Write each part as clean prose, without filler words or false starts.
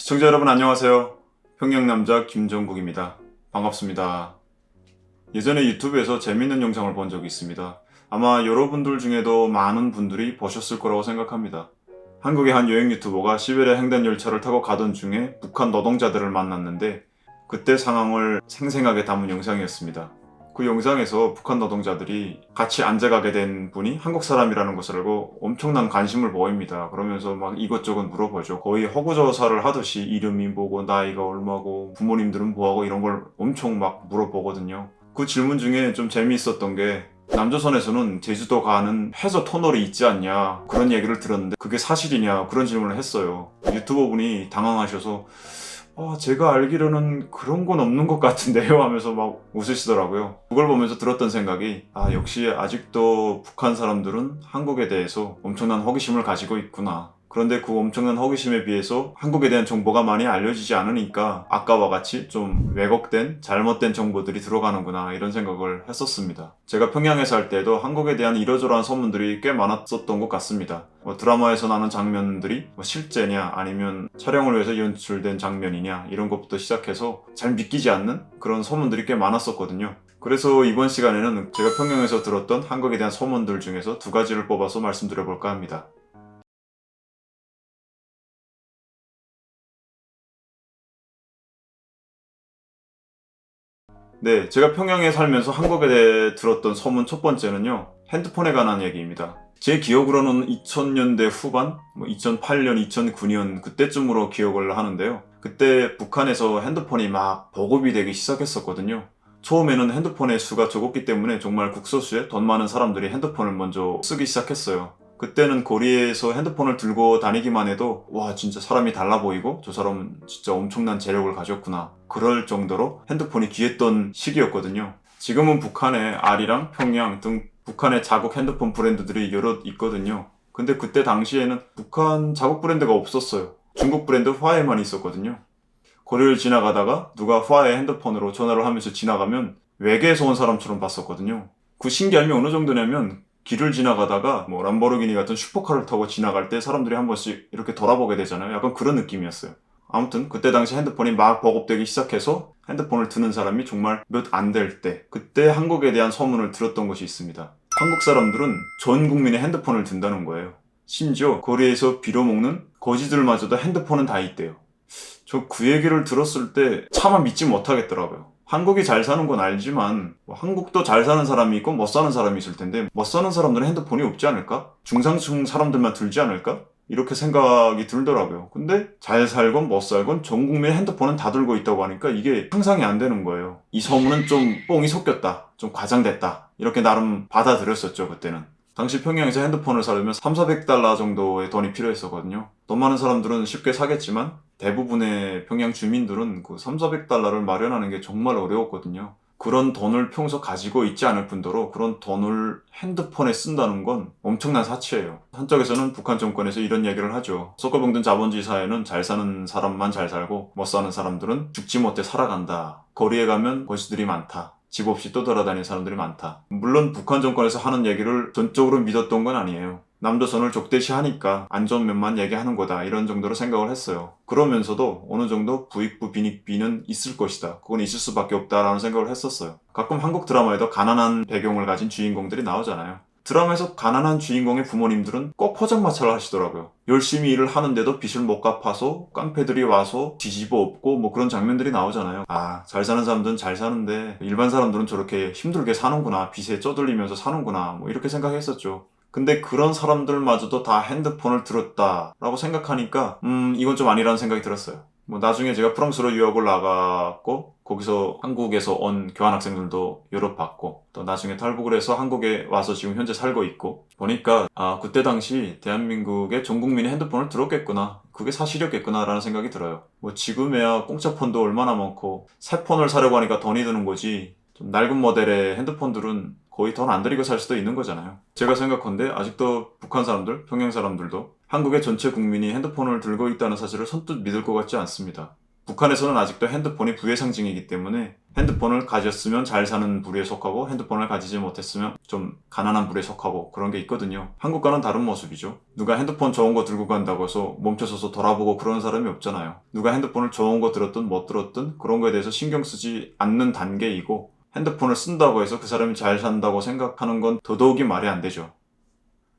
시청자 여러분 안녕하세요. 평양남자 김정국입니다. 반갑습니다. 예전에 유튜브에서 재밌는 영상을 본 적이 있습니다. 아마 여러분들 중에도 많은 분들이 보셨을 거라고 생각합니다. 한국의 한 여행 유튜버가 시베리아 횡단 열차를 타고 가던 중에 북한 노동자들을 만났는데 그때 상황을 생생하게 담은 영상이었습니다. 그 영상에서 북한 노동자들이 같이 앉아가게 된 분이 한국 사람이라는 것을 알고 엄청난 관심을 보입니다. 그러면서 막 이것저것 물어보죠. 거의 허구조사를 하듯이 이름이 뭐고 나이가 얼마고 부모님들은 뭐하고 이런 걸 엄청 막 물어보거든요. 그 질문 중에 좀 재미있었던 게 남조선에서는 제주도 가는 해저 터널이 있지 않냐 그런 얘기를 들었는데 그게 사실이냐 그런 질문을 했어요. 유튜버 분이 당황하셔서 제가 알기로는 그런 건 없는 것 같은데요 하면서 막 웃으시더라고요. 그걸 보면서 들었던 생각이 역시 아직도 북한 사람들은 한국에 대해서 엄청난 호기심을 가지고 있구나. 그런데 그 엄청난 호기심에 비해서 한국에 대한 정보가 많이 알려지지 않으니까 아까와 같이 좀 왜곡된 잘못된 정보들이 들어가는구나 이런 생각을 했었습니다. 제가 평양에 살 때도 한국에 대한 이러저러한 소문들이 꽤 많았었던 것 같습니다. 드라마에서 나오는 장면들이 실제냐 아니면 촬영을 위해서 연출된 장면이냐 이런 것부터 시작해서 잘 믿기지 않는 그런 소문들이 꽤 많았었거든요. 그래서 이번 시간에는 제가 평양에서 들었던 한국에 대한 소문들 중에서 두 가지를 뽑아서 말씀드려볼까 합니다. 네, 제가 평양에 살면서 한국에 대해 들었던 소문 첫 번째는요, 핸드폰에 관한 얘기입니다. 제 기억으로는 2000년대 후반, 2008년, 2009년 그때쯤으로 기억을 하는데요. 그때 북한에서 핸드폰이 막 보급이 되기 시작했었거든요. 처음에는 핸드폰의 수가 적었기 때문에 정말 국소수에 돈 많은 사람들이 핸드폰을 먼저 쓰기 시작했어요. 그때는 거리에서 핸드폰을 들고 다니기만 해도 와 진짜 사람이 달라 보이고 저 사람은 진짜 엄청난 재력을 가졌구나 그럴 정도로 핸드폰이 귀했던 시기였거든요. 지금은 북한에 아리랑, 평양 등 북한의 자국 핸드폰 브랜드들이 여럿 있거든요. 근데 그때 당시에는 북한 자국 브랜드가 없었어요. 중국 브랜드 화웨이만 있었거든요. 거리를 지나가다가 누가 화웨이 핸드폰으로 전화를 하면서 지나가면 외계에서 온 사람처럼 봤었거든요. 그 신기함이 어느 정도냐면 길을 지나가다가 람보르기니 같은 슈퍼카를 타고 지나갈 때 사람들이 한 번씩 이렇게 돌아보게 되잖아요. 약간 그런 느낌이었어요. 아무튼 그때 당시 핸드폰이 막 보급되기 시작해서 핸드폰을 드는 사람이 정말 몇 안 될 때 그때 한국에 대한 소문을 들었던 것이 있습니다. 한국 사람들은 전 국민의 핸드폰을 든다는 거예요. 심지어 거리에서 빌어먹는 거지들마저도 핸드폰은 다 있대요. 저 그 얘기를 들었을 때 차마 믿지 못하겠더라고요. 한국이 잘 사는 건 알지만 한국도 잘 사는 사람이 있고 못 사는 사람이 있을 텐데 못 사는 사람들은 핸드폰이 없지 않을까? 중상층 사람들만 들지 않을까? 이렇게 생각이 들더라고요. 근데 잘 살건 못 살건 전 국민의 핸드폰은 다 들고 있다고 하니까 이게 상상이 안 되는 거예요. 이 소문은 좀 뽕이 섞였다. 좀 과장됐다. 이렇게 나름 받아들였었죠, 그때는. 당시 평양에서 핸드폰을 사려면 3,400달러 정도의 돈이 필요했었거든요. 돈 많은 사람들은 쉽게 사겠지만 대부분의 평양 주민들은 그 3,400달러를 마련하는 게 정말 어려웠거든요. 그런 돈을 평소 가지고 있지 않을 뿐더러 그런 돈을 핸드폰에 쓴다는 건 엄청난 사치예요. 한쪽에서는 북한 정권에서 이런 얘기를 하죠. 섞어병든 자본주의 사회는 잘 사는 사람만 잘 살고 못 사는 사람들은 죽지 못해 살아간다. 거리에 가면 거지들이 많다. 집 없이 떠돌아다니는 사람들이 많다. 물론 북한 정권에서 하는 얘기를 전적으로 믿었던 건 아니에요. 남조선을 적대시하니까 안 좋은 면만 얘기하는 거다 이런 정도로 생각을 했어요. 그러면서도 어느 정도 부익부 빈익비는 있을 것이다. 그건 있을 수밖에 없다라는 생각을 했었어요. 가끔 한국 드라마에도 가난한 배경을 가진 주인공들이 나오잖아요. 드라마에서 가난한 주인공의 부모님들은 꼭 포장마차를 하시더라고요. 열심히 일을 하는데도 빚을 못 갚아서 깡패들이 와서 뒤집어 엎고 그런 장면들이 나오잖아요. 잘 사는 사람들은 잘 사는데 일반 사람들은 저렇게 힘들게 사는구나. 빚에 쩌들리면서 사는구나. 이렇게 생각했었죠. 근데 그런 사람들마저도 다 핸드폰을 들었다라고 생각하니까 이건 좀 아니라는 생각이 들었어요. 나중에 제가 프랑스로 유학을 나갔고 거기서 한국에서 온 교환학생들도 유럽 봤고 또 나중에 탈북을 해서 한국에 와서 지금 현재 살고 있고 보니까 그때 당시 대한민국의 전 국민이 핸드폰을 들었겠구나. 그게 사실이었겠구나 라는 생각이 들어요. 지금에야 공짜 폰도 얼마나 많고 새 폰을 사려고 하니까 돈이 드는 거지 좀 낡은 모델의 핸드폰들은 거의 돈 안 들이고 살 수도 있는 거잖아요. 제가 생각컨대 아직도 북한 사람들, 평양 사람들도 한국의 전체 국민이 핸드폰을 들고 있다는 사실을 선뜻 믿을 것 같지 않습니다. 북한에서는 아직도 핸드폰이 부의 상징이기 때문에 핸드폰을 가졌으면 잘 사는 부류에 속하고 핸드폰을 가지지 못했으면 좀 가난한 부류에 속하고 그런 게 있거든요. 한국과는 다른 모습이죠. 누가 핸드폰 좋은 거 들고 간다고 해서 멈춰서서 돌아보고 그러는 사람이 없잖아요. 누가 핸드폰을 좋은 거 들었든 못 들었든 그런 거에 대해서 신경 쓰지 않는 단계이고 핸드폰을 쓴다고 해서 그 사람이 잘 산다고 생각하는 건 더더욱이 말이 안 되죠.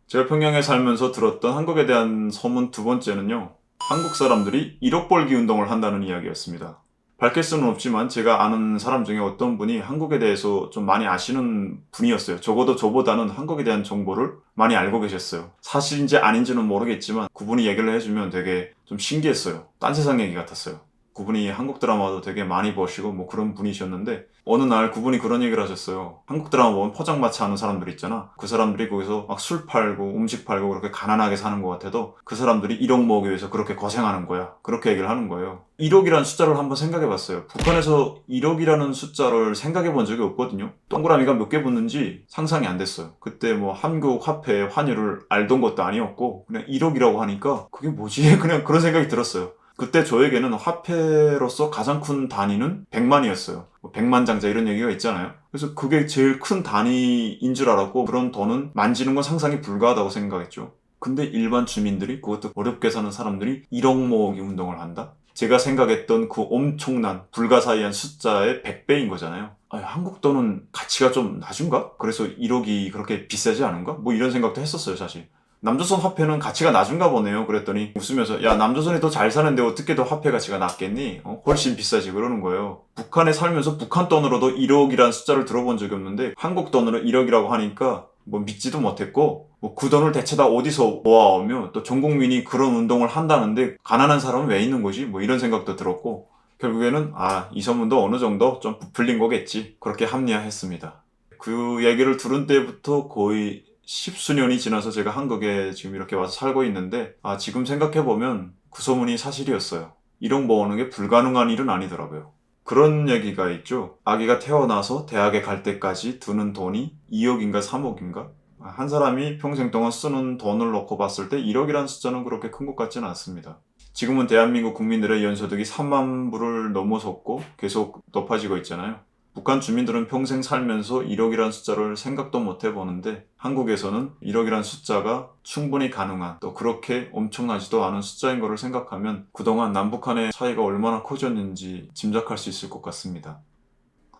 제가 평양에 살면서 들었던 한국에 대한 소문 두 번째는요. 한국 사람들이 1억 벌기 운동을 한다는 이야기였습니다. 밝힐 수는 없지만 제가 아는 사람 중에 어떤 분이 한국에 대해서 좀 많이 아시는 분이었어요. 적어도 저보다는 한국에 대한 정보를 많이 알고 계셨어요. 사실인지 아닌지는 모르겠지만 그분이 얘기를 해주면 되게 좀 신기했어요. 딴 세상 얘기 같았어요. 그분이 한국 드라마도 되게 많이 보시고 뭐 그런 분이셨는데 어느 날 그분이 그런 얘기를 하셨어요. 한국 드라마 보면 포장마차 하는 사람들 있잖아. 그 사람들이 거기서 막 술 팔고 음식 팔고 그렇게 가난하게 사는 것 같아도 그 사람들이 1억 모으기 위해서 그렇게 고생하는 거야. 그렇게 얘기를 하는 거예요. 1억이라는 숫자를 한번 생각해 봤어요. 북한에서 1억이라는 숫자를 생각해 본 적이 없거든요. 동그라미가 몇 개 붙는지 상상이 안 됐어요. 그때 뭐 한국 화폐 환율을 알던 것도 아니었고 그냥 1억이라고 하니까 그게 뭐지? 그냥 그런 생각이 들었어요. 그때 저에게는 화폐로서 가장 큰 단위는 100만이었어요. 100만 장자 이런 얘기가 있잖아요. 그래서 그게 제일 큰 단위인 줄 알았고 그런 돈은 만지는 건 상상이 불가하다고 생각했죠. 근데 일반 주민들이 그것도 어렵게 사는 사람들이 1억 모으기 운동을 한다? 제가 생각했던 그 엄청난 불가사의한 숫자의 100배인 거잖아요. 아니, 한국 돈은 가치가 좀 낮은가? 그래서 1억이 그렇게 비싸지 않은가? 뭐 이런 생각도 했었어요, 사실. 남조선 화폐는 가치가 낮은가 보네요. 그랬더니 웃으면서 야 남조선이 더 잘 사는데 어떻게 더 화폐 가치가 낮겠니? 훨씬 비싸지 그러는 거예요. 북한에 살면서 북한 돈으로도 1억이라는 숫자를 들어본 적이 없는데 한국 돈으로 1억이라고 하니까 뭐 믿지도 못했고 뭐 그 돈을 대체 다 어디서 모아오며 또 전 국민이 그런 운동을 한다는데 가난한 사람은 왜 있는 거지? 뭐 이런 생각도 들었고 결국에는 이 소문도 어느 정도 좀 부풀린 거겠지 그렇게 합리화했습니다. 그 얘기를 들은 때부터 거의 10수년이 지나서 제가 한국에 지금 이렇게 와서 살고 있는데 지금 생각해보면 그 소문이 사실이었어요. 1억 모으는 게 불가능한 일은 아니더라고요. 그런 얘기가 있죠. 아기가 태어나서 대학에 갈 때까지 드는 돈이 2억인가 3억인가? 한 사람이 평생 동안 쓰는 돈을 놓고 봤을 때 1억이라는 숫자는 그렇게 큰 것 같지는 않습니다. 지금은 대한민국 국민들의 연소득이 3만 불을 넘어섰고 계속 높아지고 있잖아요. 북한 주민들은 평생 살면서 1억이라는 숫자를 생각도 못 해보는데 한국에서는 1억이라는 숫자가 충분히 가능한 또 그렇게 엄청나지도 않은 숫자인 것을 생각하면 그동안 남북한의 차이가 얼마나 커졌는지 짐작할 수 있을 것 같습니다.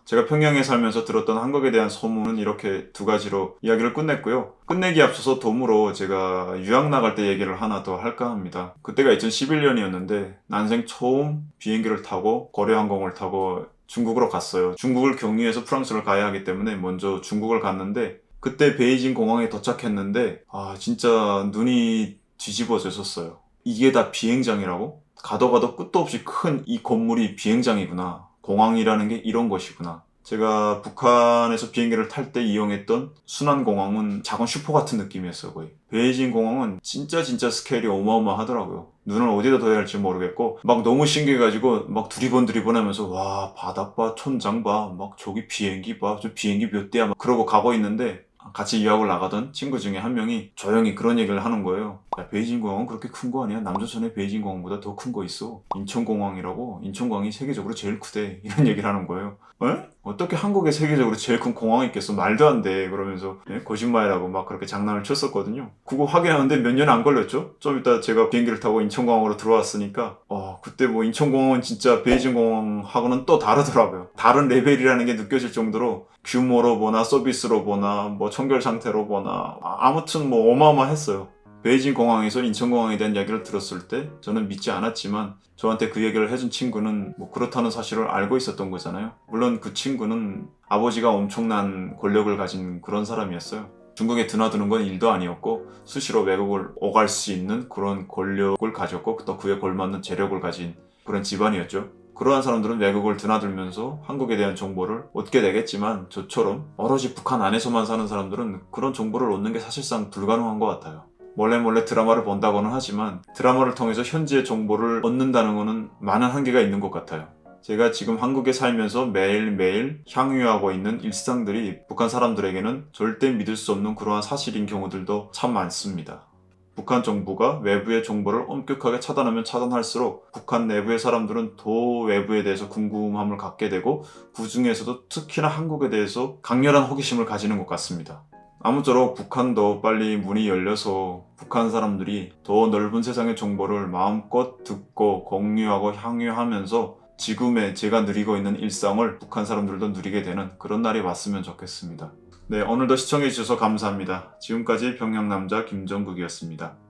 제가 평양에 살면서 들었던 한국에 대한 소문은 이렇게 두 가지로 이야기를 끝냈고요. 끝내기 앞서서 덤으로 제가 유학 나갈 때 얘기를 하나 더 할까 합니다. 그때가 2011년이었는데 난생 처음 비행기를 타고 고려항공을 타고 중국으로 갔어요. 중국을 경유해서 프랑스를 가야 하기 때문에 먼저 중국을 갔는데 그때 베이징 공항에 도착했는데 진짜 눈이 뒤집어졌었어요. 이게 다 비행장이라고? 가도 가도 끝도 없이 큰 이 건물이 비행장이구나. 공항이라는 게 이런 것이구나. 제가 북한에서 비행기를 탈 때 이용했던 순안공항은 작은 슈퍼 같은 느낌이었어요, 거의. 베이징 공항은 진짜 스케일이 어마어마하더라고요. 눈을 어디다 둬야 할지 모르겠고 막 너무 신기해가지고 막 두리번 하면서 와 바닥 봐 천장 봐 막 저기 비행기 봐 저 비행기 몇 대야 막 그러고 가고 있는데 같이 유학을 나가던 친구 중에 한 명이 조용히 그런 얘기를 하는 거예요. 야, 베이징 공항은 그렇게 큰 거 아니야? 남조선의 베이징 공항보다 더 큰 거 있어. 인천공항이라고. 인천공항이 세계적으로 제일 크대. 이런 얘기를 하는 거예요. 에? 어떻게 한국에 세계적으로 제일 큰 공항이 있겠어? 말도 안 돼. 그러면서 거짓말이라고 막 그렇게 장난을 쳤었거든요. 그거 확인하는데 몇 년 안 걸렸죠? 좀 이따 제가 비행기를 타고 인천공항으로 들어왔으니까 그때 뭐 인천공항은 진짜 베이징 공항하고는 또 다르더라고요. 다른 레벨이라는 게 느껴질 정도로 규모로 보나 서비스로 보나 뭐 청결 상태로 보나 아무튼 뭐 어마어마했어요. 베이징 공항에서 인천공항에 대한 이야기를 들었을 때 저는 믿지 않았지만 저한테 그 얘기를 해준 친구는 뭐 그렇다는 사실을 알고 있었던 거잖아요. 물론 그 친구는 아버지가 엄청난 권력을 가진 그런 사람이었어요. 중국에 드나드는 건 일도 아니었고 수시로 외국을 오갈 수 있는 그런 권력을 가졌고 또 그에 걸맞는 재력을 가진 그런 집안이었죠. 그러한 사람들은 외국을 드나들면서 한국에 대한 정보를 얻게 되겠지만 저처럼 오로지 북한 안에서만 사는 사람들은 그런 정보를 얻는 게 사실상 불가능한 것 같아요. 몰래 드라마를 본다고는 하지만 드라마를 통해서 현지의 정보를 얻는다는 것은 많은 한계가 있는 것 같아요. 제가 지금 한국에 살면서 매일매일 향유하고 있는 일상들이 북한 사람들에게는 절대 믿을 수 없는 그러한 사실인 경우들도 참 많습니다. 북한 정부가 외부의 정보를 엄격하게 차단하면 차단할수록 북한 내부의 사람들은 더 외부에 대해서 궁금함을 갖게 되고 그 중에서도 특히나 한국에 대해서 강렬한 호기심을 가지는 것 같습니다. 아무쪼록 북한도 빨리 문이 열려서 북한 사람들이 더 넓은 세상의 정보를 마음껏 듣고 공유하고 향유하면서 지금의 제가 누리고 있는 일상을 북한 사람들도 누리게 되는 그런 날이 왔으면 좋겠습니다. 네, 오늘도 시청해주셔서 감사합니다. 지금까지 평양남자 김정국이었습니다.